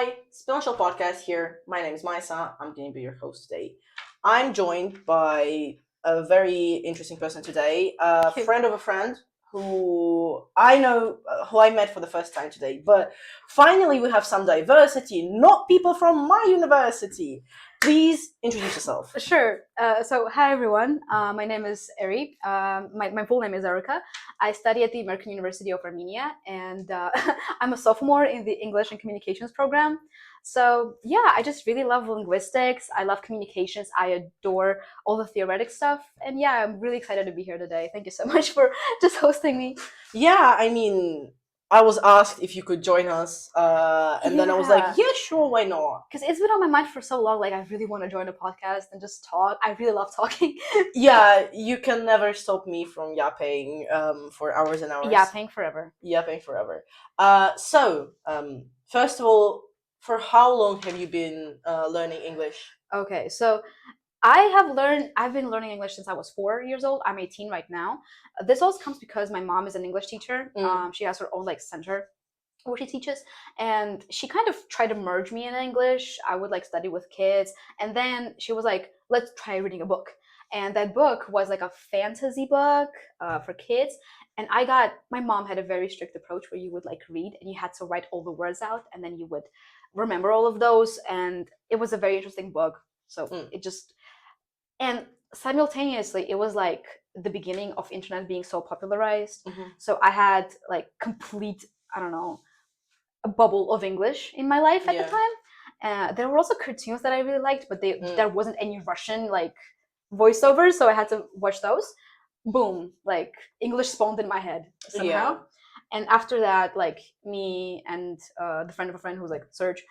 Hi, Spinal Podcast here. My name is Maisa. I'm going to be your host today. I'm joined by a very interesting person today, a friend of a friend who who I met for the first time today. But finally, we have some diversity, not people from my university. Please introduce yourself. Sure. So, hi everyone. My name is Eri. My full name is Erica. I study at the American University of Armenia, and I'm a sophomore in the English and Communications program. So, yeah, I just really love linguistics. I love communications. I adore all the theoretic stuff. And yeah, I'm really excited to be here today. Thank you so much for just hosting me. Yeah, I was asked if you could join us, and then I was like, yeah, sure, why not? Because it's been on my mind for so long. Like, I really want to join a podcast and just talk. I really love talking. Yeah, you can never stop me from yapping for hours and hours. Yapping forever. Yapping forever. So, first of all, for how long have you been learning English? Okay, so I've been learning English since I was 4 years old. I'm 18 right now. This also comes because my mom is an English teacher. She has her own center where she teaches, and she kind of tried to merge me in English. I would study with kids, and then she was like, let's try reading a book. And that book was like a fantasy book for kids. And my mom had a very strict approach where you would read and you had to write all the words out, and then you would remember all of those. And it was a very interesting book. So it just, and simultaneously, it was like the beginning of internet being so popularized. So I had complete, I don't know, a bubble of English in my life at the time. There were also cartoons that I really liked, but there wasn't any Russian voiceovers, so I had to watch those. Boom, English spawned in my head somehow. And after that, me and the friend of a friend who's Serge,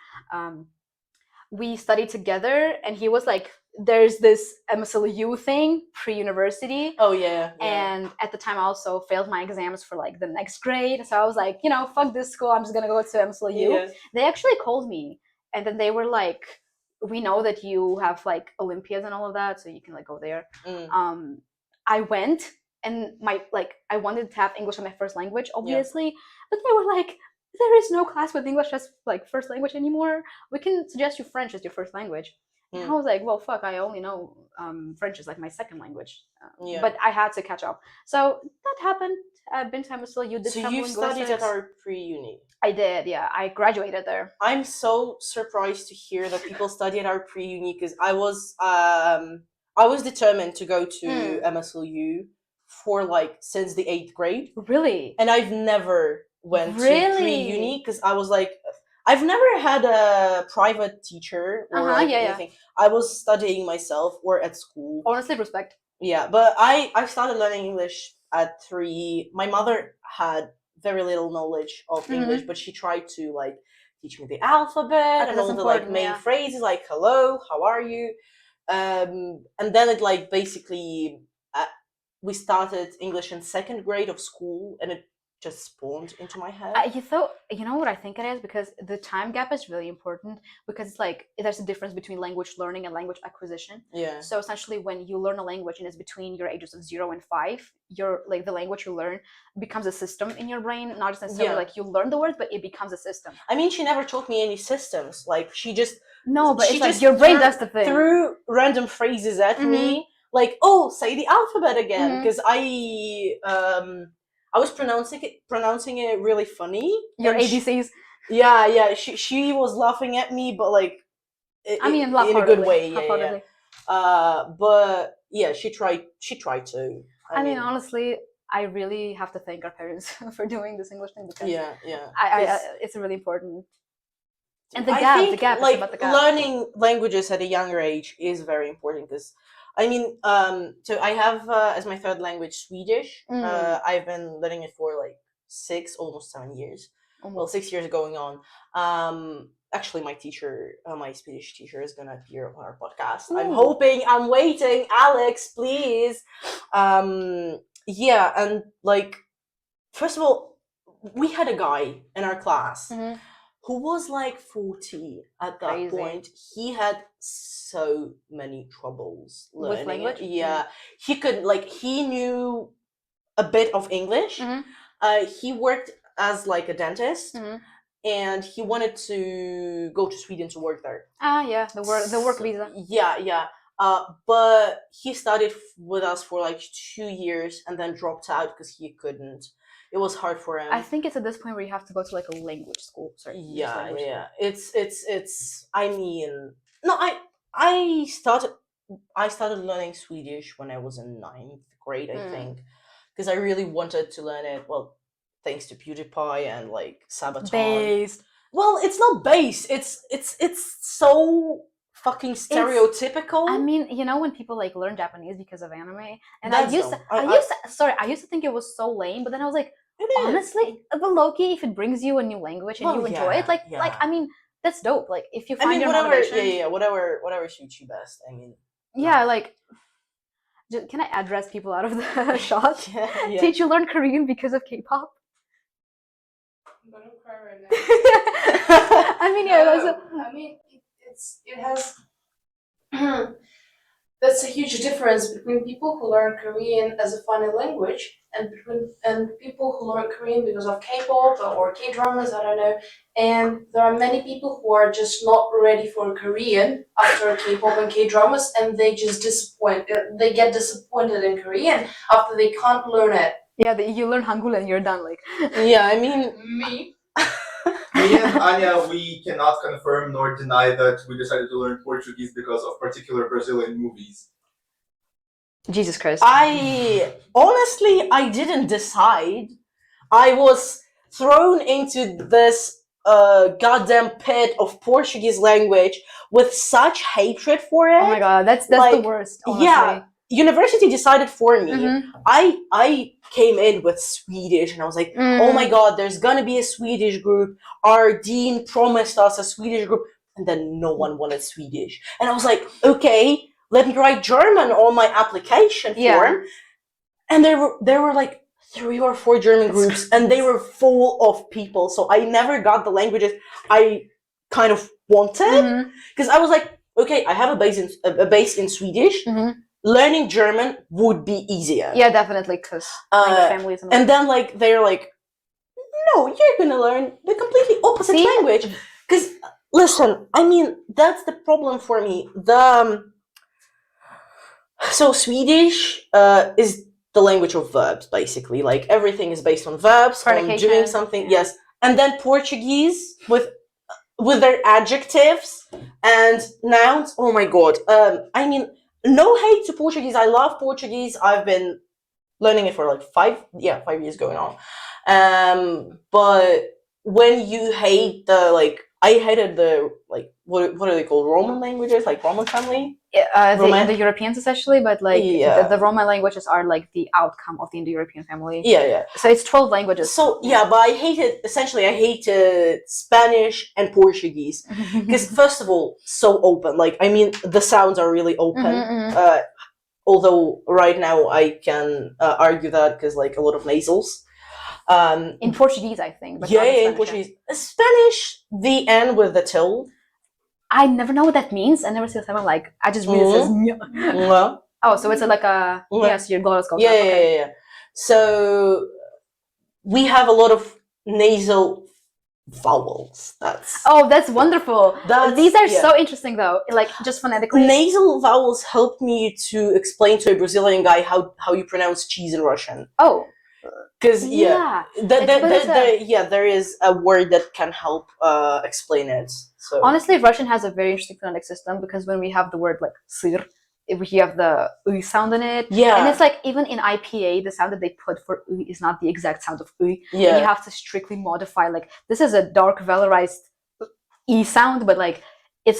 we studied together, and he was like, there's this MSLU thing pre-university. Oh yeah. And at the time I also failed my exams for the next grade, so I was like, fuck this school, I'm just gonna go to MSLU. They actually called me, and then they were like, we know that you have Olympiads and all of that, so you can go there. I went, and I wanted to have English as my first language, obviously, but they were like, there is no class with English as first language anymore. We can suggest you French as your first language. And I was like, well, fuck, I only know French is my second language. But I had to catch up. So that happened. I've been to MSL. You did so some you linguistics. studied at our pre-uni? I did, yeah. I graduated there. I'm so surprised to hear that people study at our pre-uni, because I was determined to go to MSLU for since the 8th grade. Really? And I've never went to pre-uni, because I was like, I've never had a private teacher or anything. I was studying myself or at school. Honestly, respect. Yeah, but I started learning English at 3. My mother had very little knowledge of English, but she tried to teach me the alphabet and all the main phrases, like hello, how are you, and then it basically we started English in 2nd grade of school, and it just spawned into my head. You know what I think it is? Because the time gap is really important, because it's there's a difference between language learning and language acquisition. Yeah. So essentially, when you learn a language and it's between your ages of 0 and 5, your the language you learn becomes a system in your brain, not just necessarily you learn the words, but it becomes a system. I mean, she never taught me any systems. She just it's just your brain does the thing. Threw random phrases at me, oh, say the alphabet again, because I was pronouncing it really funny. Your ABCs. Yeah. She was laughing at me, but in a good way. Yeah. But yeah, she tried to. I mean, honestly, I really have to thank our parents for doing this English thing, because it's really important. And the gap is about the gap. Learning languages at a younger age is very important, because I mean, so I have as my 3rd language Swedish. I've been learning it for 6, almost 7 years. Well, 6 years going on. Actually, my teacher, my Swedish teacher, is gonna appear on our podcast. I'm waiting. Alex, please. Yeah, and first of all, we had a guy in our class who was 40 at that point. He had so many troubles learning with language. Yeah, he could he knew a bit of English. He worked as a dentist, and he wanted to go to Sweden to work there. Yeah, the work visa. Yeah. But he studied with us for like 2 years and then dropped out because he couldn't. It was hard for him. I think it's at this point where you have to go to like a language school. Sorry. Yeah. It's. I mean, no. I started learning Swedish when I was in 9th grade, I think, because I really wanted to learn it. Well, thanks to PewDiePie and like Sabaton. Based. Well, it's not based. It's so fucking stereotypical. I mean, you know when people like learn Japanese because of anime, and That's I used to think it was so lame, but then I was like, honestly, the low-key, if it brings you a new language and you enjoy it, like I mean, that's dope. Like if you find your motivation, whatever suits you best. I mean, yeah, like. Can I address people out of the shot? Yeah. Did you learn Korean because of K-pop? I'm gonna cry right now. I mean, yeah, I mean, it has. That's a huge difference between people who learn Korean as a funny language and people who learn Korean because of K-pop or K-dramas. I don't know. And there are many people who are just not ready for Korean after K-pop and K-dramas, and they just They get disappointed in Korean after they can't learn it. Yeah, you learn Hangul and you're done. Like. Yeah, I mean, me. Me and Anya, we cannot confirm nor deny that we decided to learn Portuguese because of particular Brazilian movies. Jesus Christ. I didn't decide. I was thrown into this goddamn pit of Portuguese language with such hatred for it. Oh my god, that's like, the worst. Honestly. Yeah, university decided for me. Mm-hmm. I came in with Swedish and I was like, oh my god, there's gonna be a Swedish group. Our dean promised us a Swedish group, and then no one wanted Swedish. And I was like, okay, let me write German on my application form. And there were like 3 or 4 German groups, and they were full of people. So I never got the languages I kind of wanted, because I was like, okay, I have a base in Swedish. Learning German would be easier. Yeah, definitely, because families. And then like they're like, no, you're gonna learn the completely opposite language. Because listen, I mean, that's the problem for me. So Swedish is the language of verbs, basically. Like everything is based on verbs, on doing something. Yes, and then Portuguese with their adjectives and nouns. Oh my god. I mean, no hate to Portuguese. I love Portuguese. I've been learning it for like 5 years going on. But when you hate I hated the what are they called? Roman languages, like Roman family. The Europeans especially, but like the Roman languages are like the outcome of the Indo-European family. Yeah. So it's 12 languages. So but I hated Spanish and Portuguese because first of all, so open. Like I mean, the sounds are really open. Although right now I can argue that because like a lot of nasals. In Portuguese, I think. But in Portuguese. Spanish, the N with the tilde. I never know what that means. I never see someone like, I just read it says Oh, so it's like a yes, your glottis goes yeah. So we have a lot of nasal vowels. That's wonderful. These are so interesting though, like just phonetically. Nasal vowels help me to explain to a Brazilian guy how you pronounce cheese in Russian. Oh. Because there is a word that can help explain it. So honestly, Russian has a very interesting phonetic system because when we have the word like sir, we have the u sound in it. Yeah, and it's like even in IPA, the sound that they put for u is not the exact sound of u. Yeah, and you have to strictly modify. Like this is a dark velarized e sound, but like it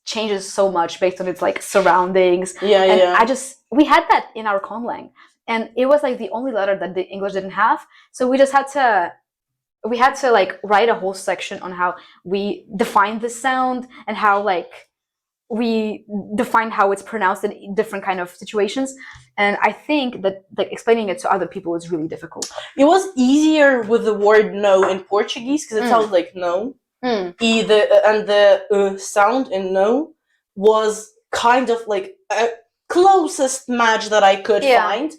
changes so much based on its like surroundings. We had that in our conlang. And it was like the only letter that the English didn't have. So we just had to like write a whole section on how we define the sound and how like we define how it's pronounced in different kind of situations. And I think that like explaining it to other people is really difficult. It was easier with the word no in Portuguese because it sounds like no. And the sound in no was kind of like a closest match that I could find.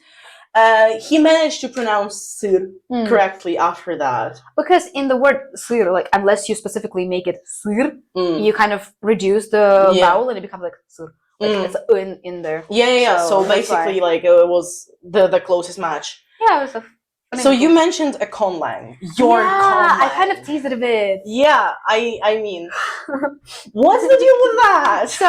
he managed to pronounce sir correctly after that. Because in the word sir, like unless you specifically make it sir, Mm. you kind of reduce the Yeah. vowel and it becomes like sir. Like it's in there. Yeah. So So that's basically, like it was the closest match. Yeah, it was So you mentioned a conlang. Your conlang. I kind of teased it a bit. Yeah, I mean, what's the deal with that? So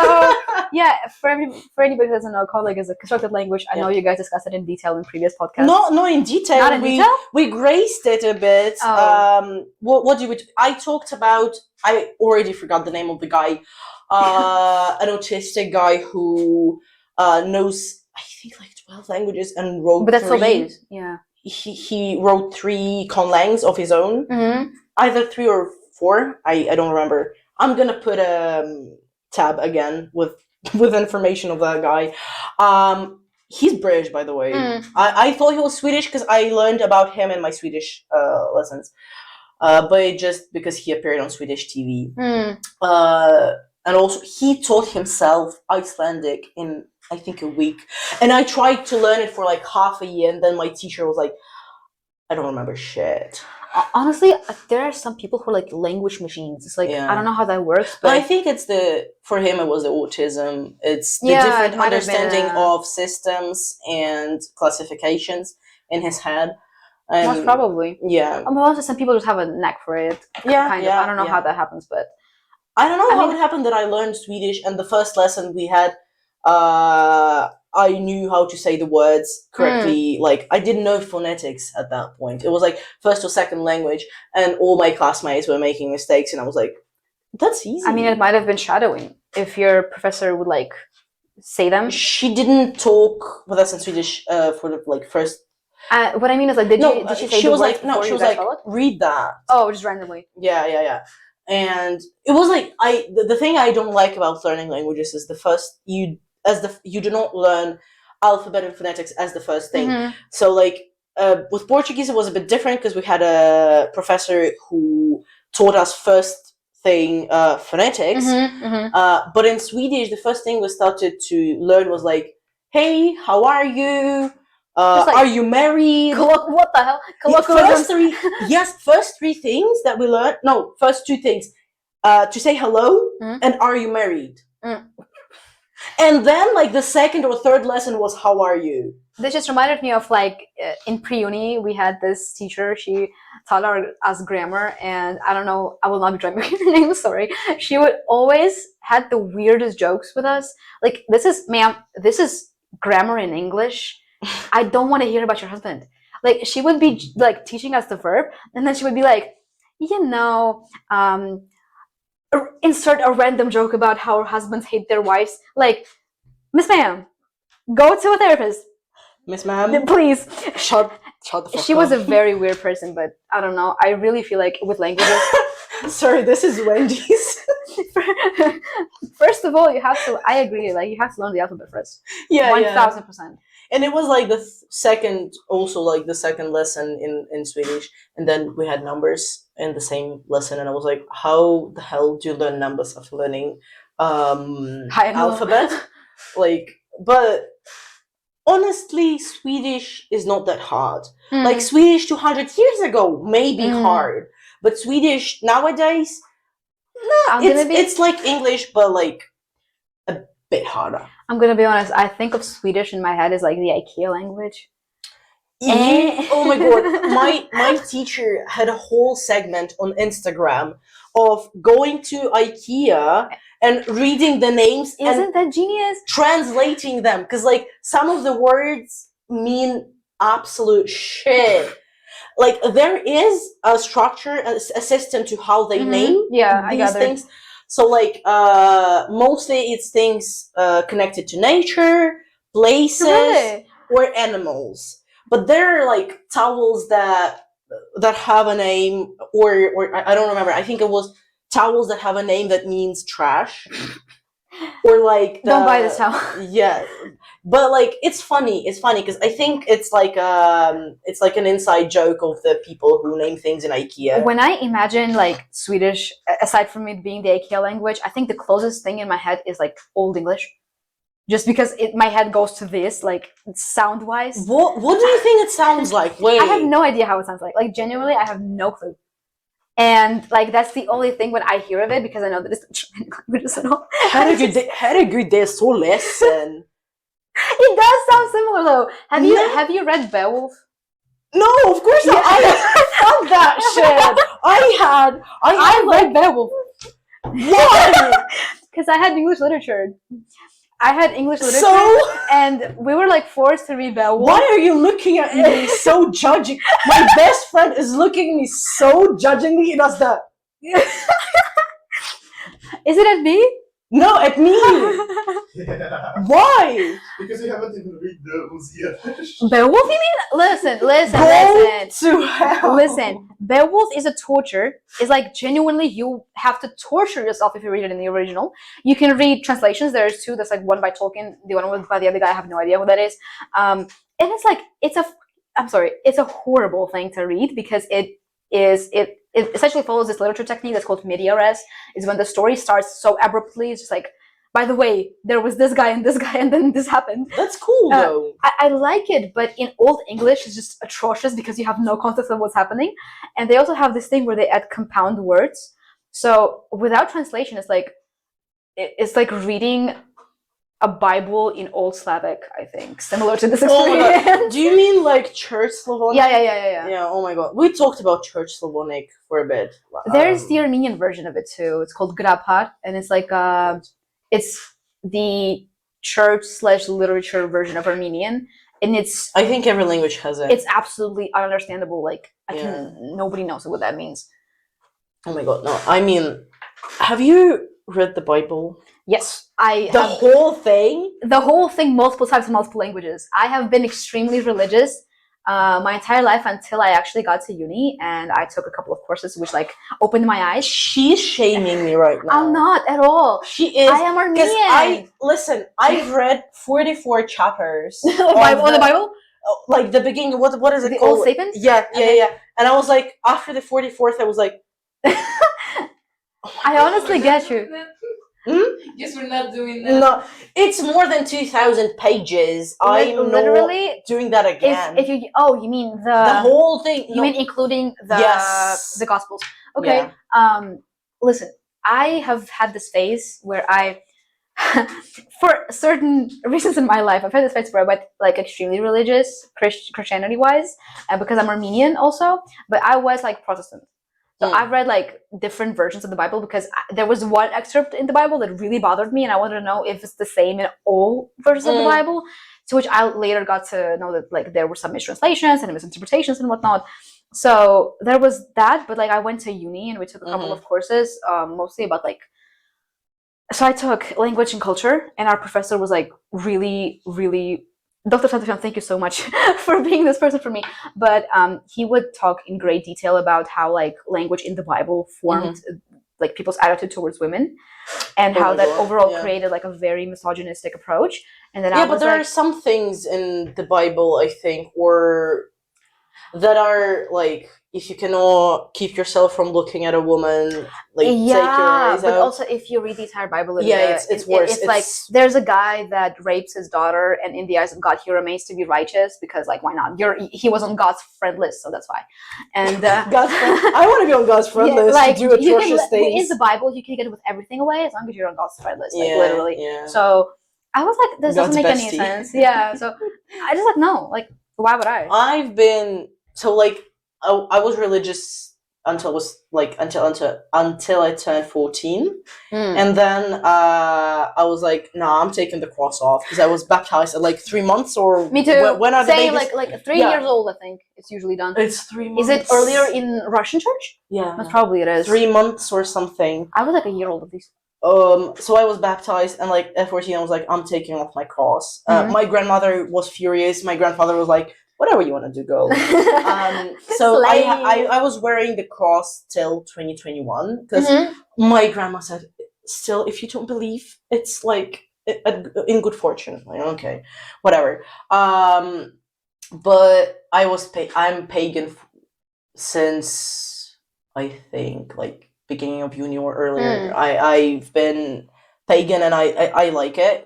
yeah, for anybody who doesn't know, conlang is a constructed language. I know you guys discussed it in detail in previous podcasts. Not in detail. Not in detail. We graced it a bit. Oh. What do we? I talked about. I already forgot the name of the guy. An autistic guy who knows, I think, like 12 languages and wrote. But that's 3. so base. Yeah. He wrote 3 conlangs of his own. Mm-hmm. Either 3 or 4. I don't remember. I'm gonna put a tab again with information of that guy. He's British, by the way. I thought he was Swedish because I learned about him in my Swedish lessons. But just because he appeared on Swedish TV. And also, he taught himself Icelandic in, I think, a week. And I tried to learn it for like half a year, and then my teacher was like, I don't remember shit. Honestly, there are some people who are like language machines. It's like, I don't know how that works. But I think it's for him, it was the autism. It's the different understanding of systems and classifications in his head. Most probably. Yeah. But also some people just have a kneck for it. Yeah. Kind of. I don't know how that happens, but. I don't know how it happened that I learned Swedish, and the first lesson we had, I knew how to say the words correctly. Like, I didn't know phonetics at that point. It was like first or second language, and all my classmates were making mistakes, and I was like, that's easy. I mean, it might have been shadowing if your professor would like say them. She didn't talk with us in Swedish for the like first. What I mean is like, did she say? She was like, no, she was like, read that. Oh, just randomly. Yeah. And it was like the thing I don't like about learning languages is you do not learn alphabet and phonetics as the first thing. Mm-hmm. So like with Portuguese it was a bit different because we had a professor who taught us first thing phonetics. But in Swedish the first thing we started to learn was like, hey, how are you? Are you married? What the hell? First 3 things that we learned. No, first 2 things. To say hello and are you married? And then like the second or third lesson was how are you? This just reminded me of like in pre-uni we had this teacher. She taught us grammar, and I don't know. I will not be trying to remember her name. Sorry. She would always had the weirdest jokes with us. Like this is grammar in English. I don't want to hear about your husband. Like she would be like teaching us the verb, and then she would be like, insert a random joke about how husbands hate their wives. Like, Miss Ma'am, go to a therapist. Miss Ma'am, please. Shut the fuck She up. was a very weird person, but I don't know. I really feel like with languages. Sorry, this is Wendy's. First of all, I agree. Like you have to learn the alphabet first. Yeah, 1000%. And it was like the second lesson in Swedish, and then we had numbers in the same lesson, and I was like, how the hell do you learn numbers after learning alphabet? Like, but honestly, Swedish is not that hard. Like Swedish 200 years ago may be hard, but Swedish nowadays, it's like English, but like a bit harder. I'm gonna be honest. I think of Swedish in my head as like the IKEA language. Oh my god! My teacher had a whole segment on Instagram of going to IKEA and reading the names. Isn't that genius? Translating them, because like some of the words mean absolute shit. Like there is a structure, a system to how they name these things. So like mostly it's things connected to nature, places, or animals. But there are like towels that have a name, or I don't remember. I think it was towels that have a name that means trash. Or like don't buy this towel. Yeah, but like it's funny because I think it's like an inside joke of the people who name things in IKEA. When I imagine like Swedish, aside from it being the IKEA language, I think the closest thing in my head is like Old English. just because my head goes to this, like, sound-wise. What do you think it sounds like? Wait. I have no idea how it sounds like. Like, genuinely, I have no clue. And, like, that's the only thing when I hear of it, because I know that it's not languages at all. Herregud, det är så ledsen. It does sound similar, though. Have you read Beowulf? No, of course not. I found that shit. I read Beowulf. Why? Because I had English literature. So? And we were like forced to read Beowulf. Why are you looking at me so judging? My best friend is looking at me so judgingly. It does that. Is it at me? No, at me. Yeah. Why? Because you haven't even read those yet. Beowulf, you mean? Listen. Go to hell. Listen, Beowulf is a torture. It's like genuinely you have to torture yourself if you read it in the original. You can read translations. There's two. There's like one by Tolkien, the one by the other guy. I have no idea who that is. And it's like it's a horrible thing to read because it essentially follows this literature technique that's called media res. Is when the story starts so abruptly. It's just like, by the way, there was this guy, and then this happened. That's cool though. I like it, but in Old English, it's just atrocious because you have no context of what's happening. And they also have this thing where they add compound words. So without translation, it's like reading a Bible in Old Slavic, I think, similar to this experience. Oh, do you mean like Church Slavonic? Yeah. Yeah, oh my god. We talked about Church Slavonic for a bit. There's the Armenian version of it too. It's called Grabhat, and it's like it's the church/literature version of Armenian, and it's. I think every language has it. It's absolutely ununderstandable. Like nobody knows what that means. Oh my god, no. I mean, have you read the Bible? Yes, whole thing? The whole thing, multiple times in multiple languages. I have been extremely religious my entire life until I actually got to uni, and I took a couple of courses which like opened my eyes. She's shaming me right now. I'm not at all. She is. I am Armenian. I've read 44 chapters on the Bible. Like the beginning. What is it the called? Old Sapiens? Yeah. And I was like, after the 44th, I was like. I honestly get you. Yes, we're not doing that. No, it's more than 2,000 pages. I'm literally not doing that again. If you you mean the whole thing? You mean including the Gospels? Okay. Yeah. Listen, I have had this phase where I, for certain reasons in my life, I've had this phase where I went like extremely religious, Christianity-wise, because I'm Armenian also, but I was like Protestant. So I've read like different versions of the Bible because there was one excerpt in the Bible that really bothered me, and I wanted to know if it's the same in all versions of the Bible. To which I later got to know that like there were some mistranslations and misinterpretations and whatnot. So there was that, but like I went to uni and we took a couple of courses, mostly about like. So I took language and culture, and our professor was like really, really. Dr. Santafyan, thank you so much for being this person for me. But he would talk in great detail about how like language in the Bible formed like people's attitude towards women, and how that overall created like a very misogynistic approach. And then but there are some things in the Bible, I think, that are like, if you cannot keep yourself from looking at a woman, like take your eyes but out. also if you read the entire Bible, it's worse. It's like there's a guy that rapes his daughter, and in the eyes of God, he remains to be righteous because, like, why not? He was on God's friend list, so that's why. And God's friend. I want to be on God's friend list. Like, to do atrocious things. In the Bible, you can get with everything away as long as you're on God's friend list, like literally. Yeah. So I was like, this God's doesn't make bestie. any sense. Yeah. So I just like no, like why would I? I've been I was religious until I turned 14, and then I was like, nah, I'm taking the cross off because I was baptized at like 3 months or me too. When are the Same, babies? like 3 years old, I think it's usually done. It's 3 months. Is it earlier in Russian church? Yeah, Most probably it is. 3 months or something. I was like a year old at least. So I was baptized, and like at 14, I was like, I'm taking off my cross. My grandmother was furious. My grandfather was like, whatever you want to do, girl. So I was wearing the cross till 2021 because my grandma said, still, if you don't believe, it's like in good fortune. Like, okay, whatever. But I'm pagan since I think like beginning of uni or earlier. I've been pagan, and I like it.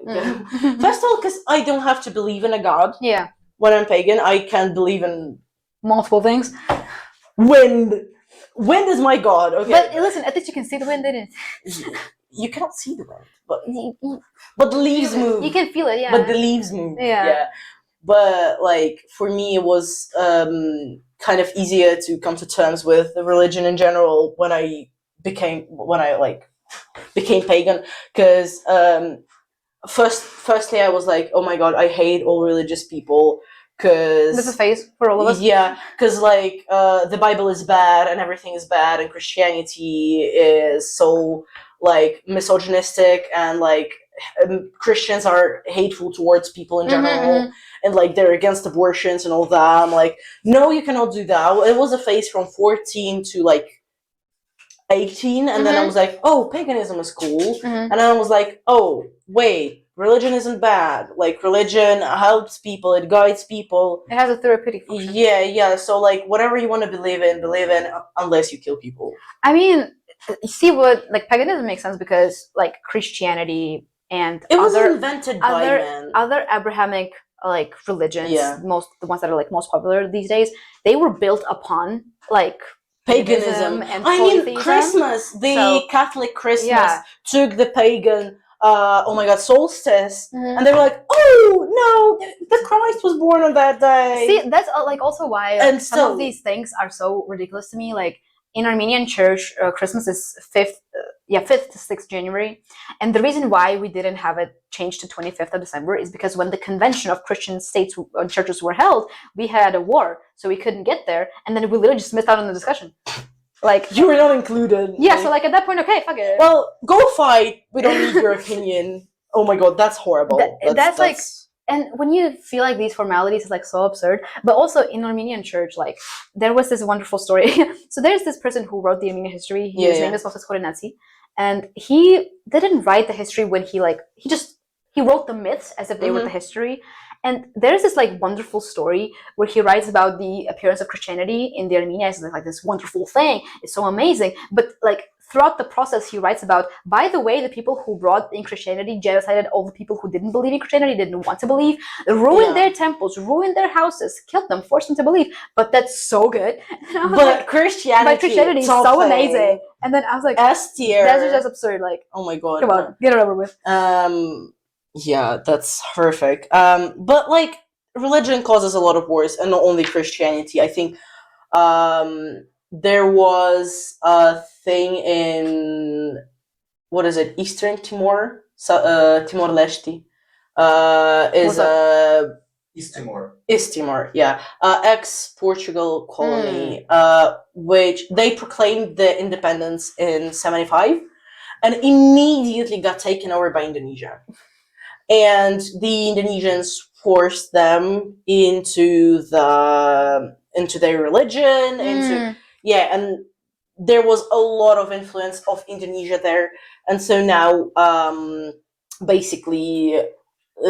First of all, because I don't have to believe in a god. Yeah. When I'm pagan, I can believe in multiple things. Wind. Wind is my god. Okay. But listen, at least you can see the wind in it. You cannot see the wind, but the leaves move. You can feel it, yeah. But the leaves move. Yeah. But like for me, it was kind of easier to come to terms with the religion in general when I became pagan, because firstly I was like, oh my god, I hate all religious people, because this is a phase for all of us. Yeah, because like the Bible is bad and everything is bad, and Christianity is so like misogynistic, and like Christians are hateful towards people in general, and like they're against abortions and all that. I'm like, no, you cannot do that. It was a phase from 14 to like 18, and then I was like, oh, paganism is cool, and then I was like, oh wait, religion isn't bad. Like religion helps people, it guides people, it has a therapeutic function. Yeah, so like whatever you want to believe in unless you kill people. I mean, you see what, like, paganism makes sense because like Christianity and it was invented by men. Other Abrahamic like religions, the ones that are like most popular these days, they were built upon like paganism and polytheism. Christmas, Catholic Christmas took the pagan solstice, and they were like, oh no, the Christ was born on that day. See, that's like also why some of these things are so ridiculous to me. Like in Armenian church, Christmas is 5th to 6th January, and the reason why we didn't have it changed to 25th of December is because when the convention of Christian states and churches were held, we had a war, so we couldn't get there, and then we literally just missed out on the discussion. Like, you were not included. Yeah, so like at that point, okay, fuck it. Well, go fight. We don't need your opinion. Oh my god, that's horrible. That's like, and when you feel like these formalities is like so absurd, but also in Armenian church, like there was this wonderful story. So there's this person who wrote the Armenian history. His name is Moses Khorenatsi, and he didn't write the history when he wrote the myths as if they were the history. And there's this like wonderful story where he writes about the appearance of Christianity in the Armenia as like this wonderful thing. It's so amazing. But like throughout the process, he writes about, by the way, the people who brought in Christianity genocided all the people who didn't believe in Christianity, didn't want to believe, ruined their temples, ruined their houses, killed them, forced them to believe. But that's so good. But Christianity is so amazing. And then I was like, S tier. That's just absurd. Like, oh my god, come on, get it over with. Yeah, that's horrific. But like religion causes a lot of wars, and not only Christianity. I think there was a thing in Eastern Timor, Timor-Leste. East Timor, yeah, ex-Portugal colony, which they proclaimed the independence in 1975, and immediately got taken over by Indonesia. And the Indonesians forced them into their religion, and there was a lot of influence of Indonesia there, and so now basically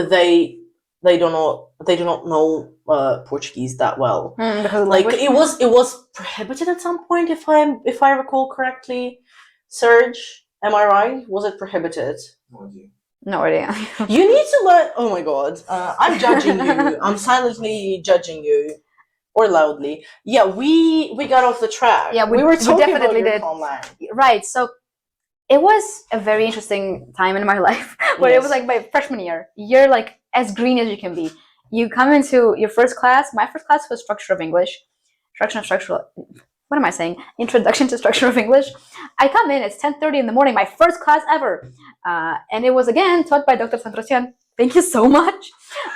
they do not know Portuguese that well. Like it was prohibited at some point, if I recall correctly. Serge, am I right? Was it prohibited? No idea. You need to learn. Oh my god, I'm judging you. I'm silently judging you, or loudly. Yeah, we got off the track. Yeah, we were talking definitely about did. Conlang. Right. So it was a very interesting time in my life where it was like my freshman year. You're like as green as you can be. You come into your first class. My first class was Structure of English. What am I saying? Introduction to Structure of English. I come in, it's 10:30 in the morning, my first class ever. And it was again taught by Dr. Santrosian. Thank you so much.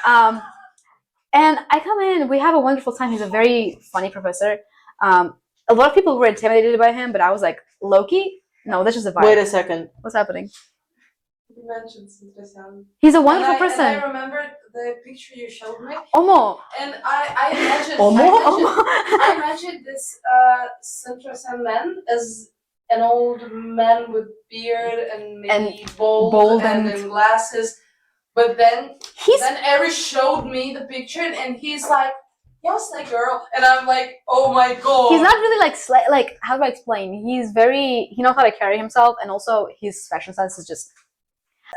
And I come in, we have a wonderful time. He's a very funny professor. A lot of people were intimidated by him, but I was like, Loki? No, that's just a vibe. Wait a second. What's happening? You mentioned Santrosian. He's a wonderful person. And I remembered the picture you showed me. Omo. And I imagined, I imagined this Santrosian man as an old man with beard and maybe bald and glasses. But then Ari showed me the picture and he's like, yes, like girl. And I'm like, oh my god. He's not really like how do I explain? He knows how to carry himself, and also his fashion sense is just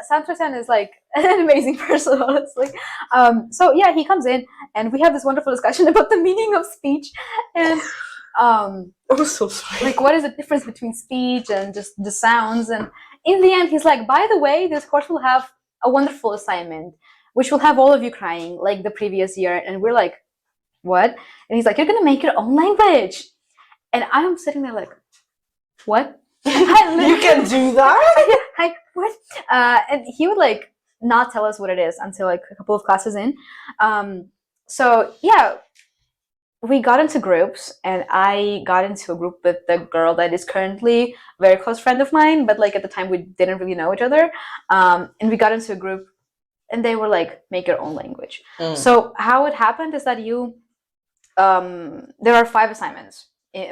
Sanderson is like an amazing person, honestly. So yeah, he comes in and we have this wonderful discussion about the meaning of speech and I'm so sorry. like what is the difference between speech and just the sounds. And in the end, he's like, by the way, this course will have a wonderful assignment, which will have all of you crying like the previous year. And we're like, what? And he's like, you're gonna make your own language. And I'm sitting there like, what? You can do that? Hi, what? And he would like not tell us what it is until like a couple of classes in. So yeah, we got into groups, and I got into a group with the girl that is currently a very close friend of mine, but like at the time we didn't really know each other. And we got into a group, and they were like, make your own language. So how it happened is that there are 5 assignments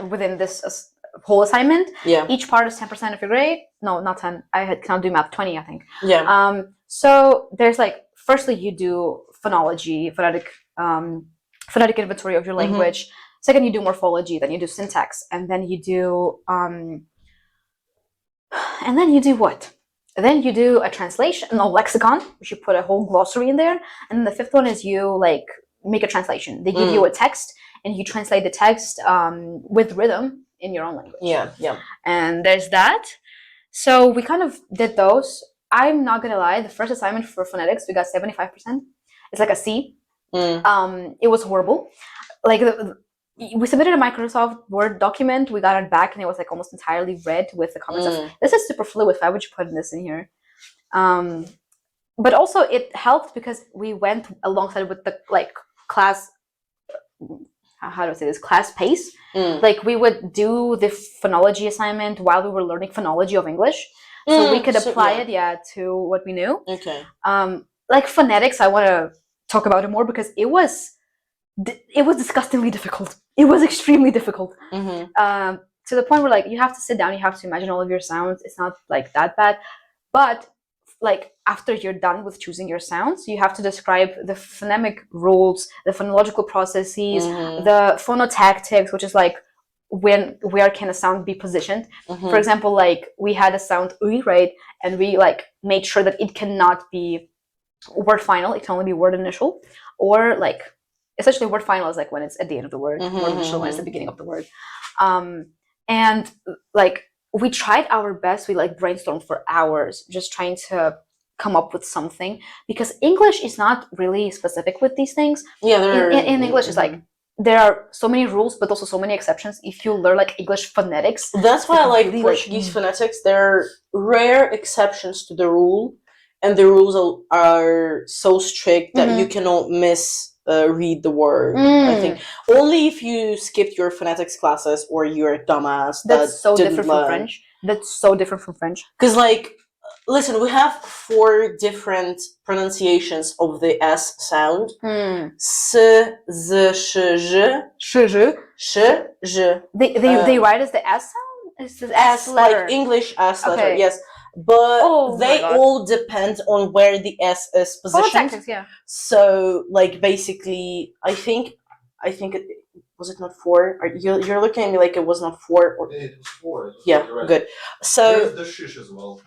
within this whole assignment. Yeah. Each part is 10% of your grade. No, not 10. Cannot do math. 20, I think. Yeah. So there's like, firstly, you do phonology, phonetic inventory of your language. Second, you do morphology. Then you do syntax, and then you do what? Then you do a translation, no, lexicon, which you put a whole glossary in there. And then the 5th one is you like make a translation. They give you a text, and you translate the text with rhythm in your own language. Yeah. And there's that. So we kind of did those. I'm not gonna lie, the first assignment for phonetics, we got 75%. It's like a C. It was horrible. Like we submitted a Microsoft Word document, we got it back, and it was like almost entirely red with the comments of, this is super fluid, why would you put this in here? But also it helped because we went alongside with the like class, how do I say this, class pace. Like we would do the phonology assignment while we were learning phonology of English, so we could apply it to what we knew. Okay. Like phonetics, I want to talk about it more because it was disgustingly difficult. It was extremely difficult. To the point where like you have to sit down, you have to imagine all of your sounds. It's not like that bad, but like after you're done with choosing your sounds, you have to describe the phonemic rules, the phonological processes, the phonotactics, which is like where can a sound be positioned. For example, like we had a sound "ui," right, and we like made sure that it cannot be word final, it can only be word initial, or like essentially word final is like when it's at the end of the word, word initial when it's the beginning of the word. And like we tried our best, we like brainstormed for hours just trying to come up with something, because English is not really specific with these things. In English it's like there are so many rules but also so many exceptions if you learn like English phonetics. That's why I like really Portuguese phonetics. There are rare exceptions to the rule, and the rules are so strict that you cannot read the word. I think only if you skipped your phonetics classes or you're a dumbass. That's so different from French. That's so different from French. Because like, listen, we have 4 different pronunciations of the S sound. S, Z, sh, j. They write as the S sound? It's the S letter. like English S letter, yes. But they all depend on where the S is positioned. Tactics, yeah. So like basically, I think it was it not 4? You're looking at me like it was not 4 or it was 4. Yeah, right. Good. So there's the shish as well.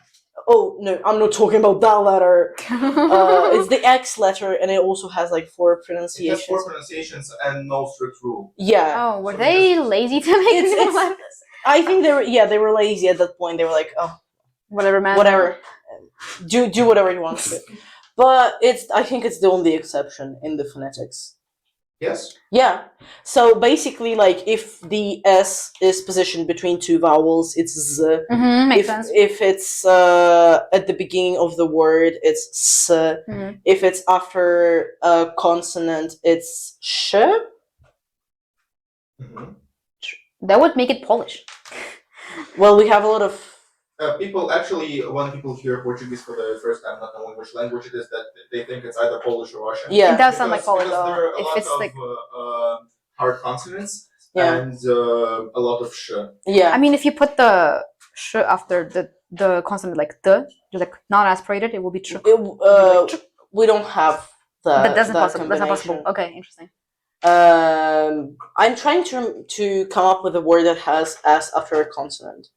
Oh no, I'm not talking about that letter. It's the X letter, and it also has like 4 pronunciations. It has 4 pronunciations and no strict rule. Yeah. Oh, were they lazy to make it? I think they were lazy at that point. They were like, oh, whatever, man. Whatever. Do whatever you want to. But I think it's the only exception in the phonetics. Yes. Yeah. So basically, like if the S is positioned between 2 vowels, it's Z. Makes sense. If it's at the beginning of the word, it's S. If it's after a consonant, it's Sh. That would make it Polish. Well, we have a lot of people actually, when people hear Portuguese for the first time, not knowing which language it is, that they think it's either Polish or Russian. Yeah, it does sound like Polish though. There are a lot of hard consonants and a lot of sh. Yeah. I mean, if you put the sh after the consonant like the, just like non-aspirated, it will be tr. We don't have that. That's impossible. That's not possible. Okay, interesting. I'm trying to come up with a word that has S after a consonant.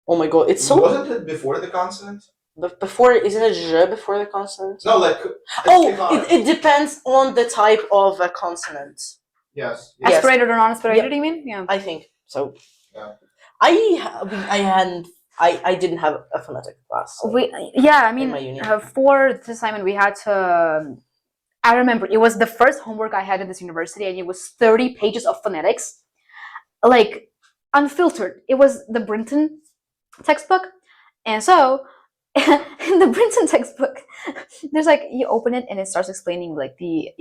Oh my god, it's so. Wasn't it before the consonant? But before, isn't it je before the consonant? No, like. It depends on the type of a consonant. Yes. Aspirated or non-aspirated, you mean? Yeah. I think so. Yeah. I didn't have a phonetic class. So in my uni. For this assignment we had to. I remember it was the first homework I had in this university, and it was 30 pages of phonetics, like unfiltered. It was the Brinton textbook, and so in the Brinton textbook, there's like you open it and it starts explaining like the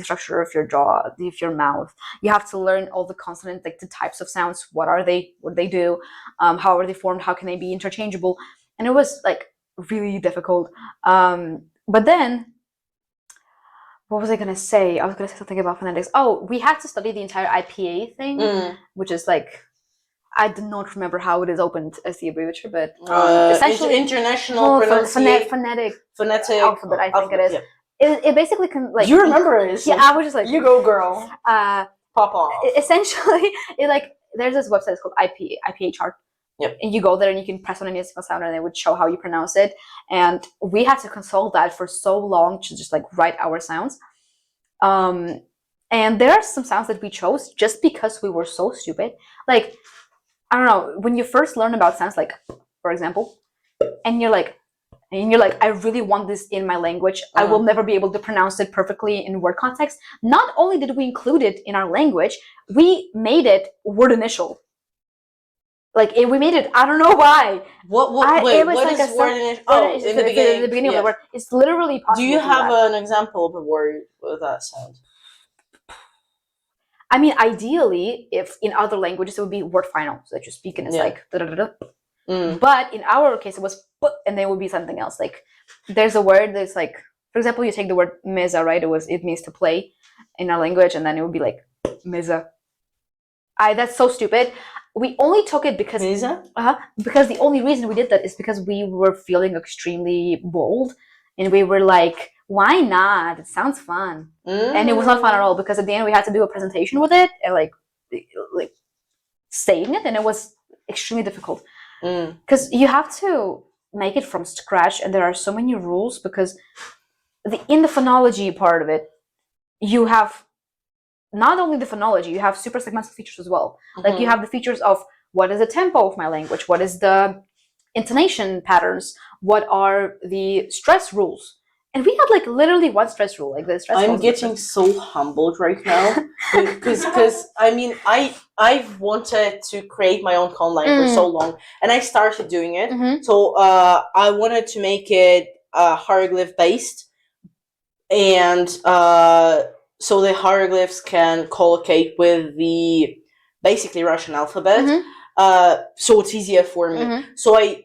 structure of your jaw, of your mouth. You have to learn all the consonants, like the types of sounds. What are they? What do they do? How are they formed? How can they be interchangeable? And it was like really difficult. But then. What was I gonna say? I was gonna say something about phonetics. Oh, we had to study the entire IPA thing, which is like, I do not remember how it is opened as the abbreviature, but essentially international phonetic alphabet. I think it is. Yeah. It basically can like. You remember it? Yeah, I was just like, you go, girl. Pop off. Essentially, it like there's this website called IPA chart. Yep. And you go there and you can press on any single sound and it would show how you pronounce it. And we had to consult that for so long to just like write our sounds. And there are some sounds that we chose just because we were so stupid. Like, I don't know, when you first learn about sounds, like, for example, and you're like, I really want this in my language. I will never be able to pronounce it perfectly in word context. Not only did we include it in our language, we made it word initial. Like we made it. I don't know why. Wait, what is word initial? Oh, in the beginning. The beginning of the word. It's literally possible. Do you have an example of a word with that sound? I mean, ideally, if in other languages it would be word final, so that you speak and it's like da-da-da-da. But in our case, it was and then it would be something else. Like there's a word that's like, for example, you take the word mesa, right? It means to play in our language, and then it would be like mesa. That's so stupid. We only took it because because the only reason we did that is because we were feeling extremely bold, and we were like, why not? It sounds fun. And it was not fun at all, because at the end we had to do a presentation with it and like saying it, and it was extremely difficult because you have to make it from scratch, and there are so many rules, because in the phonology part of it, you have not only the phonology, you have super segmental features as well. Like you have the features of what is the tempo of my language, what is the intonation patterns, what are the stress rules. And we had like literally one stress rule, like the stress. I'm getting so humbled right now because I mean I've wanted to create my own conlang for so long, and I started doing it. So I wanted to make it hieroglyph based, and so the hieroglyphs can collocate with the basically Russian alphabet. So it's easier for me. So I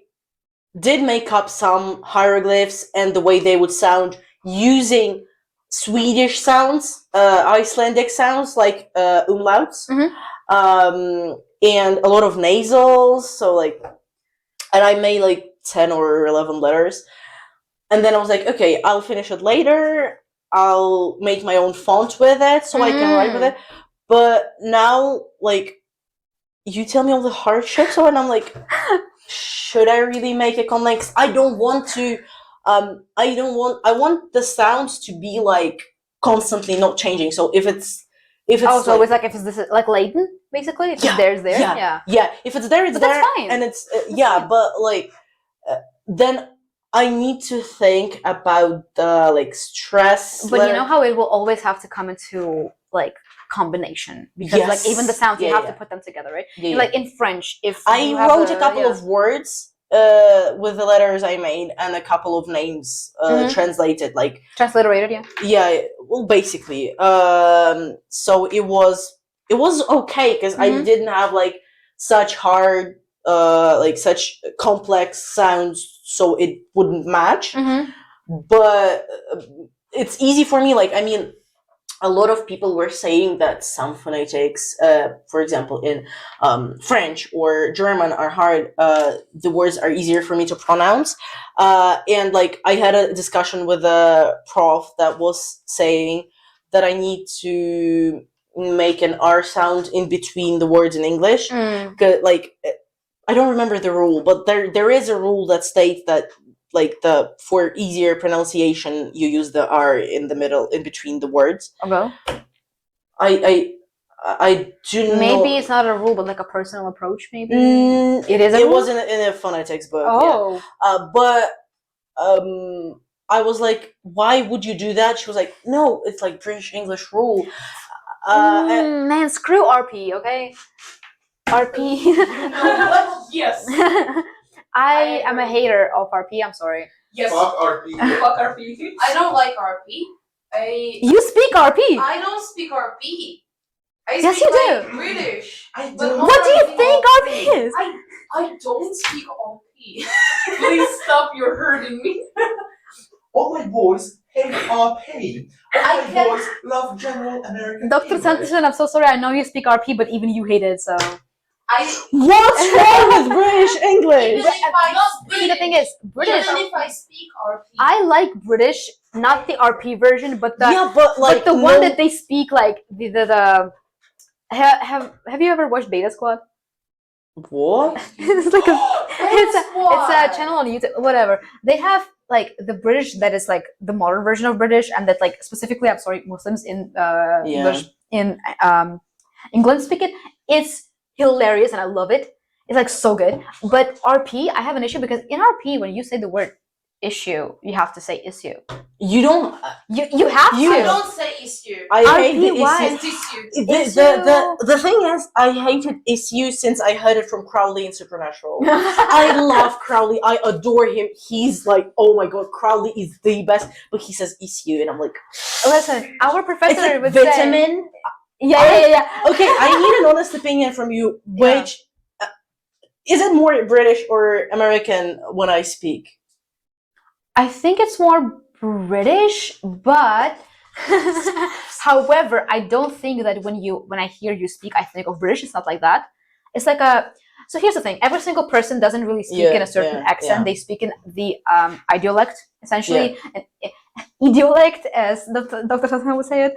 did make up some hieroglyphs and the way they would sound using Swedish sounds, Icelandic sounds like umlauts, and a lot of nasals. So like, and I made like 10 or 11 letters. And then I was like, okay, I'll finish it later. I'll make my own font with it so I can write with it. But now, like, you tell me all the hardships, and I'm like, should I really make a conlang? I don't want to. I want the sounds to be like constantly not changing. So if it's so it's like if it's like latent, basically. If it's there. Yeah. If it's there, it's there, fine. and it's but like then I need to think about the like stress. But you know how it will always have to come into like combination, because like even the sounds you have to put them together, right? Like in French, if I wrote a couple of words with the letters I made and a couple of names translated, like transliterated, well, basically. So it was okay, because I didn't have like such hard like such complex sounds, so it wouldn't match. But it's easy for me. Like, I mean, a lot of people were saying that some phonetics, for example, in French or German are hard. The words are easier for me to pronounce. And like, I had a discussion with a prof that was saying that I need to make an R sound in between the words in English. Like, I don't remember the rule, but there is a rule that states that like for easier pronunciation, you use the R in the middle, in between the words. Okay. I do know. Maybe it's not a rule, but like a personal approach. Maybe it is. It wasn't in a phonetics book. Oh. Yeah. But I was like, why would you do that? She was like, no, it's like British English rule. Man, screw RP, okay? RP. Yes. I am a hater of RP. I'm sorry. Yes. Fuck RP. Fuck RP. I don't like RP. You speak RP. I don't speak RP. I Yes, speak you like do. British. I But don't. What do you think RP is? I don't speak RP. Please stop. You're hurting me. All my boys hate RP. All I my can- boys love general American Dr. English. Sanderson, I'm so sorry. I know you speak RP, but even you hate it, so. What's wrong with British English? Even if I See, the thing is, British. Even if I speak RP. I like British, not the RP version, but the Yeah, but like the one that they speak like the. Have you ever watched Beta Squad? what? It's like it's a channel on YouTube, whatever. They have like the British that is like the modern version of British, and that like specifically, I'm sorry, Muslims in English in England speak it. It's hilarious and I love it. It's like so good. But RP, I have an issue because in RP, when you say the word issue, you have to say issue. You don't. You have to. I don't say issue. I hate the why? issue. Issue. The thing is, I hated issue since I heard it from Crowley in Supernatural. I love Crowley. I adore him. He's like, oh my god, Crowley is the best. But he says issue, and I'm like, Listen, our it's professor like would vitamin. say, yeah. Okay, I need an honest opinion from you. Which is it more British or American when I speak? I think it's more British, but however, I don't think that when I hear you speak, I think of British. It's not like that. It's like a. So here's the thing: every single person doesn't really speak in a certain accent. They speak in the idiolect, essentially. An idiolect, as Dr. Sasson would say it.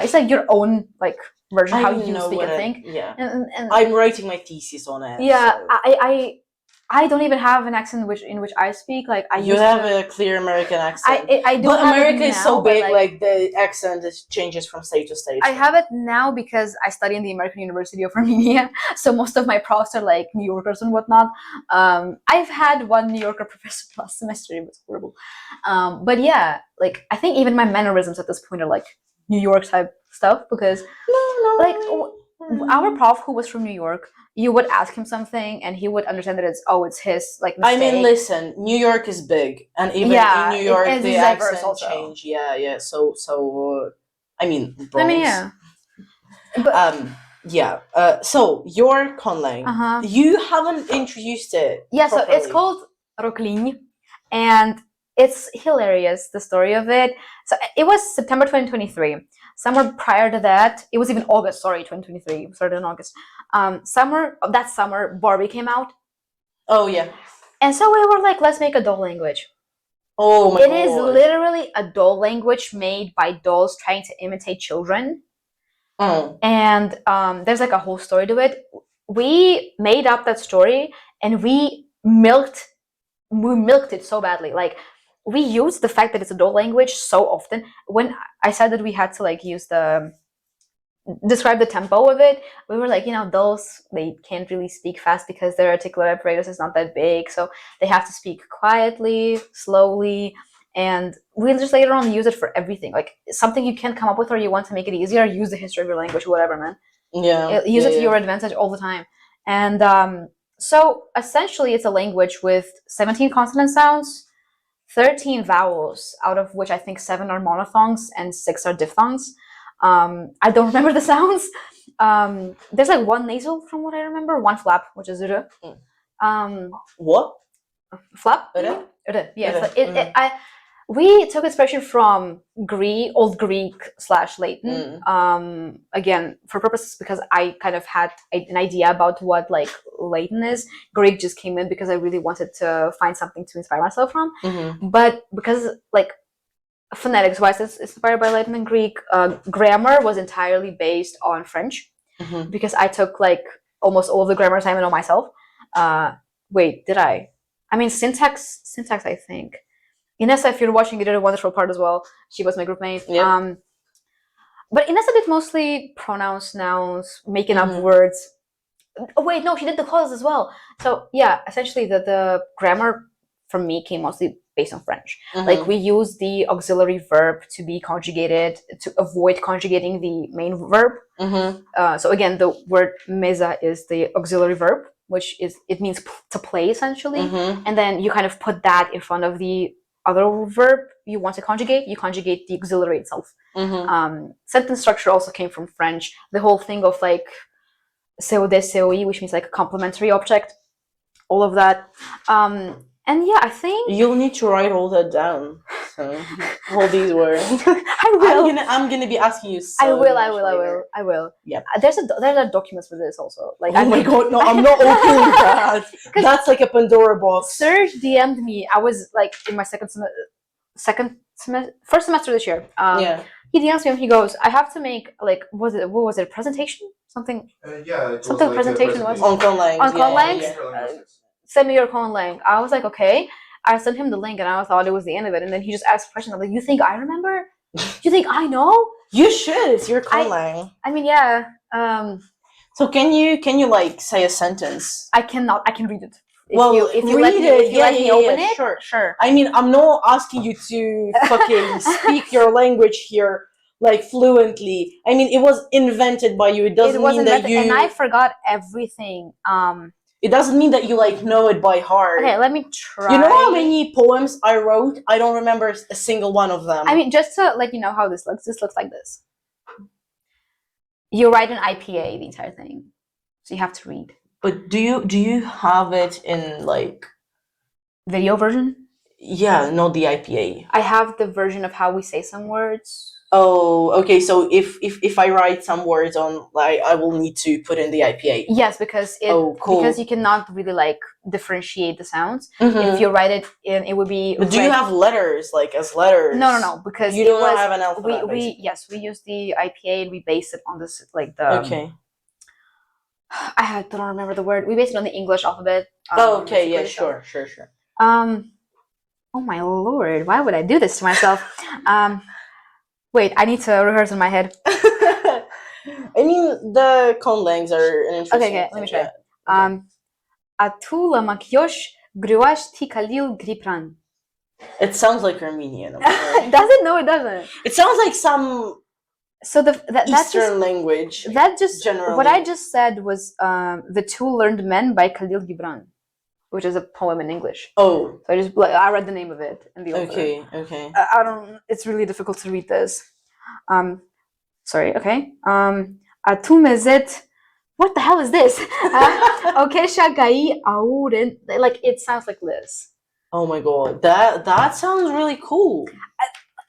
It's like your own like version how you speak and think. Yeah, and I'm writing my thesis on it. yeah, so. I don't even have an accent in which I speak. Like you have a clear American accent. I do. But have America it is now, so big, but, like the accent changes from state to state. I have it now because I study in the American University of Armenia, so most of my profs are like New Yorkers and whatnot. I've had one New Yorker professor last semester; it was horrible. But yeah, like I think even my mannerisms at this point are like New York type stuff because, like, our prof who was from New York, you would ask him something and he would understand that it's his like mistake. I mean, listen, New York is big, and even in New York the accent change. Yeah. So I mean, Bronx. I mean, yeah. But, so your conlang, you haven't introduced it. Yeah, properly. So it's called Rokligne, and it's hilarious, the story of it. So it was September 2023. Summer prior to that, it was even August, 2023. It started in August. That summer, Barbie came out. Oh, yeah. And so we were like, let's make a doll language. Oh my god. It is literally a doll language made by dolls trying to imitate children. Oh. And there's like a whole story to it. We made up that story and we milked it so badly. Like, we used the fact that it's a doll language so often. When I said that we had to like describe the tempo of it, we were like, dolls, they can't really speak fast because their articular apparatus is not that big, so they have to speak quietly, slowly, and we just later on use it for everything. Like, something you can't come up with or you want to make it easier, use the history of your language, whatever, man. Yeah. Use it to your advantage all the time. And so essentially it's a language with 17 consonant sounds, 13 vowels, out of which I think 7 are monophthongs and 6 are diphthongs. I don't remember the sounds. There's like 1 nasal from what I remember, 1 flap, which is r. What? Flap? R? Yeah. We took inspiration from Old Greek / Latin. Again, for purposes because I kind of had an idea about what like Latin is. Greek just came in because I really wanted to find something to inspire myself from. Mm-hmm. But because like phonetics wise, it's inspired by Latin and Greek. Grammar was entirely based on French because I took like almost all of the grammar assignment on myself. Wait, did I? I mean, syntax, I think. Inessa, if you're watching, you did a wonderful part as well. She was my group mate. Yep. But Inessa did mostly pronouns, nouns, making up words. Oh, wait, no, she did the clauses as well. So, yeah, essentially the grammar from me came mostly based on French. Like, we use the auxiliary verb to be conjugated to avoid conjugating the main verb. So, again, the word mesa is the auxiliary verb, which it means to play, essentially. And then you kind of put that in front of the other verb you want to conjugate. You conjugate the auxiliary itself. Sentence structure also came from French. The whole thing of like COD, COE, which means like a complementary object, all of that. And yeah, I think you'll need to write all that down. So all these words. I will. I'm gonna be asking you. I will. Yeah. There's a documents for this also. Like, oh my god, no, I'm not opening that. That's like a Pandora box. Serge DM'd me. I was like in my first semester this year. He DMs me and he goes, I have to make like what was it a presentation? Something something like presentation was on conlang. On conlang. Send me your conlang. I was like, okay. I sent him the link and I thought it was the end of it. And then he just asked questions. I'm like, you think I remember? You think I know? You should. It's your conlang. I mean, yeah. So can you like say a sentence? I cannot. I can read it. If you let me open it, sure. I mean, I'm not asking you to fucking speak your language here like fluently. I mean, it was invented by you. It doesn't mean that you. And I forgot everything. It doesn't mean that you like know it by heart. Okay, let me try. You know how many poems I wrote? I don't remember a single one of them. I mean, just to let you know how this looks like this. You write an IPA, the entire thing, so you have to read. But do you have it in like video version? Yeah, not the IPA. I have the version of how we say some words. Oh, okay. So if I write some words on, like, I will need to put in the IPA. Yes, because cool. Because you cannot really like differentiate the sounds. If you write it in, it would be. But do you have letters like as letters? No, because you don't have an alphabet. We use the IPA and we base it on this like the. Okay. I don't remember the word. We base it on the English alphabet. Okay. Yeah. Sure. Oh my lord! Why would I do this to myself? Wait, I need to rehearse in my head. I mean, the conlangs are an interesting. Okay, let me try. Atula makyosh gruash ti kalil gripran. It sounds like Armenian. Does it? No, it doesn't. It sounds like some. So that Eastern language. That just generally. What I just said was The Two Learned Men by Khalil Gibran, which is a poem in English. Oh, so I read the name of it in the author. Okay. I don't. It's really difficult to read this. Sorry. Okay. Atumezet. What the hell is this? Okay, shagai auren. Like it sounds like this. Oh my god, that sounds really cool.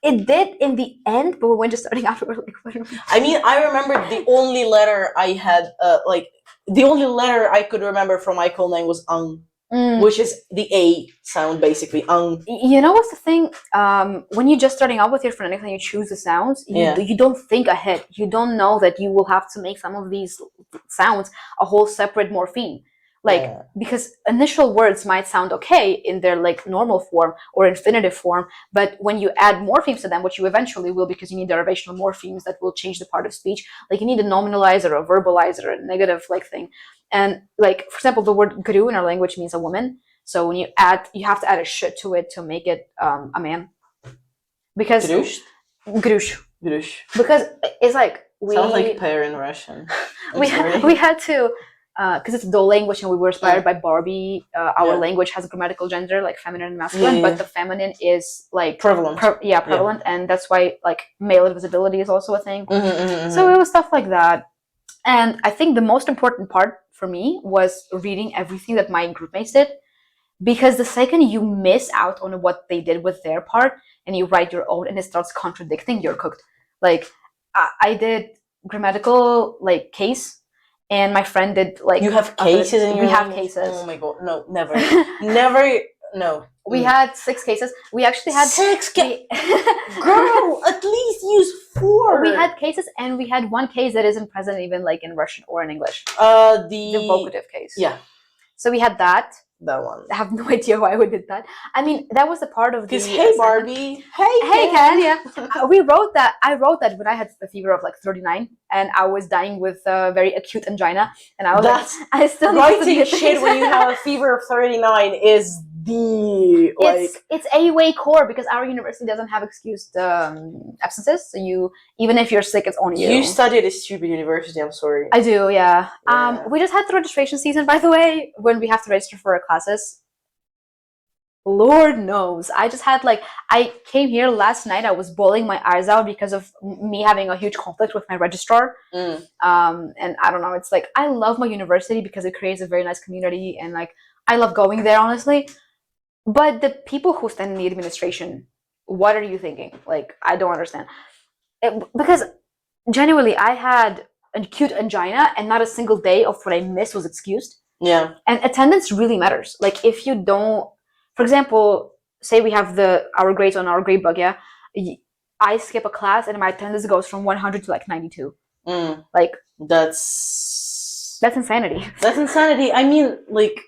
It did in the end, but when just starting out, we were like, what are we? I mean, I remember the only letter I had, the only letter I could remember from my conlang was which is the A sound, basically. You know what's the thing? When you're just starting out with your phonetics and you choose the sounds, you don't think ahead. You don't know that you will have to make some of these sounds a whole separate morpheme. Because initial words might sound okay in their like normal form or infinitive form, but when you add morphemes to them, which you eventually will, because you need derivational morphemes that will change the part of speech, like you need a nominalizer, a verbalizer, a negative like thing. And like, for example, the word gru in our language means a woman. So when you have to add a sh to it to make it a man. Because grush. Because it's like sounds like pear in Russian. we had to. Because it's a dual language and we were inspired by Barbie. Our language has a grammatical gender, like feminine and masculine, but the feminine is like prevalent. Prevalent, and that's why like male invisibility is also a thing. So it was stuff like that. And I think the most important part for me was reading everything that my groupmates did, because the second you miss out on what they did with their part and you write your own and it starts contradicting, you're cooked. Like I did grammatical like case. And my friend did like. You have cases in your. We have cases. Oh my god! No, never, never. No. We had 6 cases. We actually had 6 cases. Girl, at least use 4. We had cases, and we had 1 case that isn't present even like in Russian or in English. The vocative case. Yeah. So we had that. that one. I have no idea why we did that. I mean, that was a part of the Because hey assignment. Barbie, hey Ken, yeah. We wrote that. I wrote that when I had a fever of like 39, and I was dying with a very acute angina, and I was That's like, I still need to writing submit shit things. when you have a fever of 39 is the like. It's A-way core because our university doesn't have excused absences. So you, even if you're sick, it's on you. You study at a stupid university. I'm sorry. I do, yeah. Yeah. We just had the registration season, by the way, when we have to register for our classes. Lord knows. I just had I came here last night. I was bawling my eyes out because of me having a huge conflict with my registrar. And I don't know. It's like I love my university because it creates a very nice community, and like I love going there, honestly. But the people who stand in the administration, what are you thinking? Like I don't understand. Because genuinely, I had an acute angina, and not a single day of what I missed was excused. Yeah. And attendance really matters. Like if you don't. For example, say we have our grades on our grade book, yeah? I skip a class and my attendance goes from 100 to like 92. Like that's insanity. That's insanity. I mean, like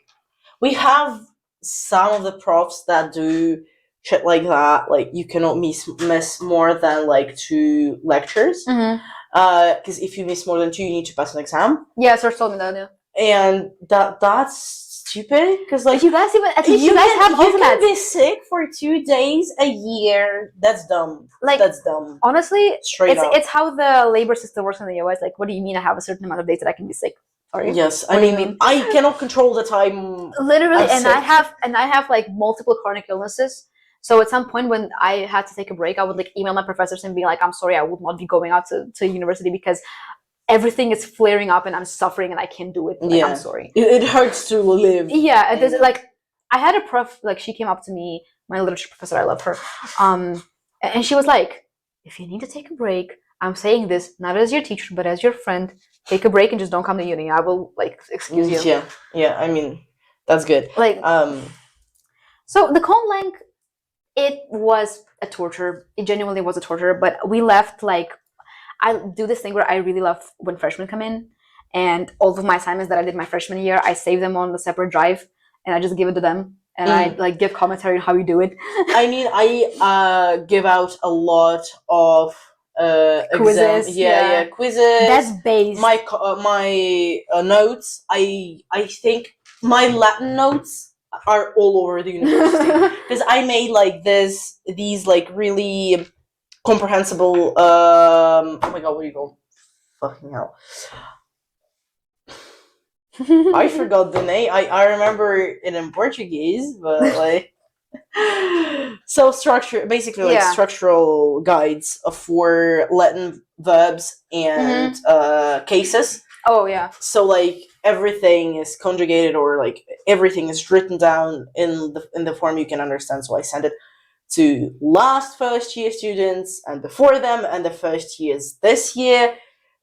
we have some of the profs that do shit like that. Like you cannot miss more than like 2 lectures. Because if you miss more than 2, you need to pass an exam. Yeah, sir told me that. Yeah. And that's stupid because like you guys have you can be sick for 2 days a year. That's dumb. Like that's dumb. Honestly, straight up. It's how the labor system works in the US. Like, what do you mean I have a certain amount of days that I can be sick? Sorry. Yes, I mean I cannot control the time. Literally, I'm sick. I have like multiple chronic illnesses. So at some point when I had to take a break, I would like email my professors and be like, "I'm sorry, I would not be going out to university because." Everything is flaring up and I'm suffering and I can't do it. Like, I'm sorry. It hurts to live. Yeah, it does. Like I had a prof, like she came up to me, my literature professor, I love her, and she was like, "If you need to take a break, I'm saying this not as your teacher but as your friend. Take a break and just don't come to uni. I will like excuse you." Yeah. I mean, that's good. Like, so the conlang, it was a torture. It genuinely was a torture. But we left like. I do this thing where I really love when freshmen come in, and all of my assignments that I did my freshman year, I save them on a separate drive, and I just give it to them, and I like give commentary on how you do it. I mean, I give out a lot of quizzes. Yeah, quizzes. That's base. My notes. I think my Latin notes are all over the university because I made like these like really. Comprehensible oh my god, what do you call fucking hell I forgot the name. I remember it in Portuguese, but like so structure basically like structural guides for Latin verbs and cases. Oh yeah. So like everything is conjugated or like everything is written down in the form you can understand. So I sent it to last first year students and before them and the first years this year.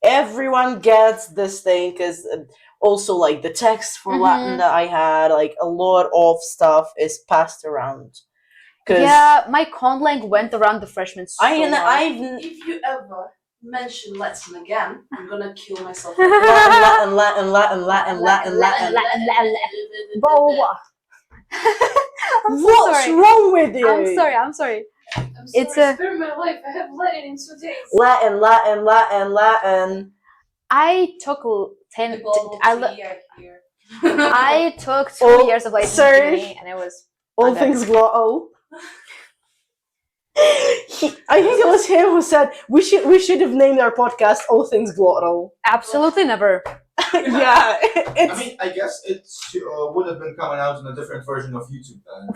Everyone gets this thing because also like the text for Latin that I had, like a lot of stuff is passed around. Yeah, my conlang went around the freshmen so much. If you ever mention Latin again, I'm gonna kill myself. Latin. What's wrong with you? I'm sorry. I'm sorry, spare my life. I have Latin in 2 days. Latin. I took 10. I took 2 years of Latin, and it was all things glottal. I think it was him who said we should have named our podcast "All Things Glottal." Absolutely never. Yeah, I mean, I guess it would have been coming out in a different version of YouTube then.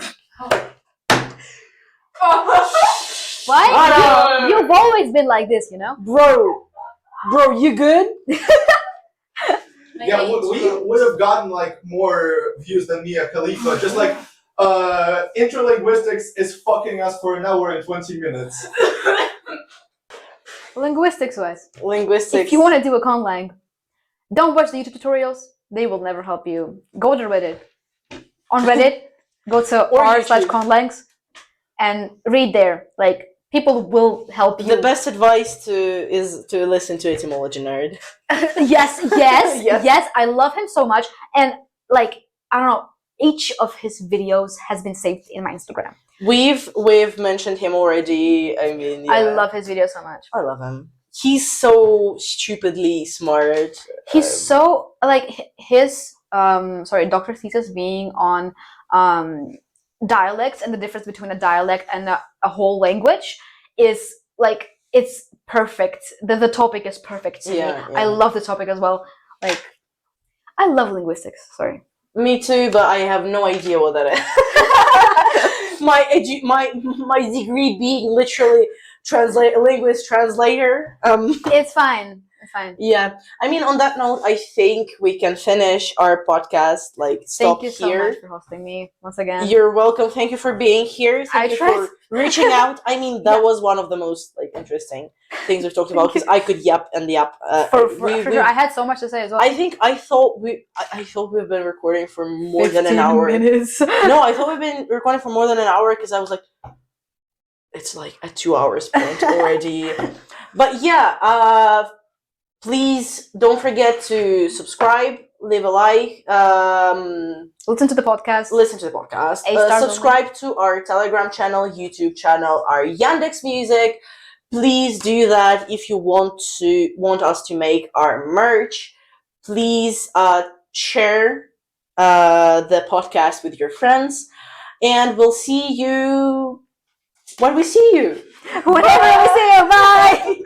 Why? You've always been like this, you know? Bro, you good? Yeah, we would have gotten like more views than Mia Khalifa. Just like interlinguistics is fucking us for an hour and 20 minutes. Linguistics. Linguistics. If you want to do a conlang, don't watch the YouTube tutorials. They will never help you. Go to Reddit. On Reddit, go to r/conlangs and read there. Like, people will help you. The best advice is to listen to Etymology Nerd. Yes. I love him so much. And like, I don't know, each of his videos has been saved in my Instagram. We've mentioned him already. I mean, yeah. I love his videos so much. I love him. He's so stupidly smart. He's so like his doctor thesis being on dialects and the difference between a dialect and a whole language is like it's perfect. The topic is perfect to me. I love the topic as well. Like I love linguistics. Sorry. Me too, but I have no idea what that is. my degree being literally linguist translator. It's fine. It's fine. Yeah. I mean, on that note, I think we can finish our podcast. Like, stop here. Thank you so much for hosting me once again. You're welcome. Thank you for being here. Thank you for reaching out. I mean, that was one of the most like interesting things we've talked about because I could yap and yap. For sure. I had so much to say as well. I thought we've been recording for more than an hour. Minutes. No, I thought we've been recording for more than an hour because I was like, it's like a 2 hours point already. But yeah, please don't forget to subscribe, leave a like, listen to the podcast. Subscribe to our Telegram channel, YouTube channel, our Yandex Music. Please do that if you want us to make our merch. Please share the podcast with your friends, and we'll see you when we see you. Whenever we see you. Bye.